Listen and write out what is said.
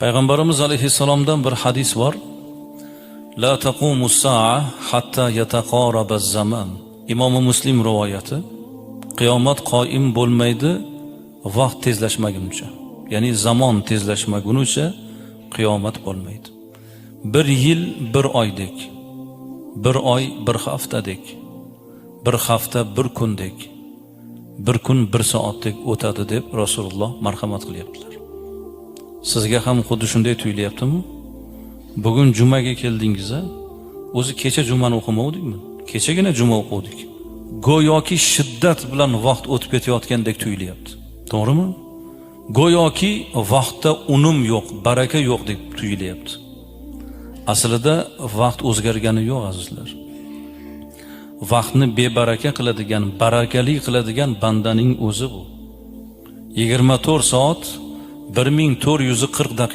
Payg'ambarimiz alayhissalomdan bir hadis bor. La taqumus sa'a hatta yataqarabaz zaman. Imom Muslim rivoyati. Qiyomat qoim bo'lmaydi vaqt tezlashmaguncha. Ya'ni zamon tezlashmaguncha qiyomat bo'lmaydi. Bir yil bir oydek, bir oy bir haftadek, bir hafta bir kundek, bir kun bir soatdek o'tadi deb Rasululloh marhamat qilyaptilar. Sizga ham xuddi shunday tuyulyaptimi? Bugun jumaga keldingiz-a? O'zi kecha jumani o'qimovdikmi? Kechagina juma o'qidik. Go'yoki shiddat bilan vaqt o'tib ketayotgandek tuyulyapti. To'g'rimi? Go'yoki vaqtda unum yo'q, baraka yo'q deb tuyulyapti. Aslida vaqt o'zgargani yo'q, azizlar. Vaqtni bebaraka qiladigan, barakali qiladigan bandaning o'zi bu. 24 soat 1440 daqiqa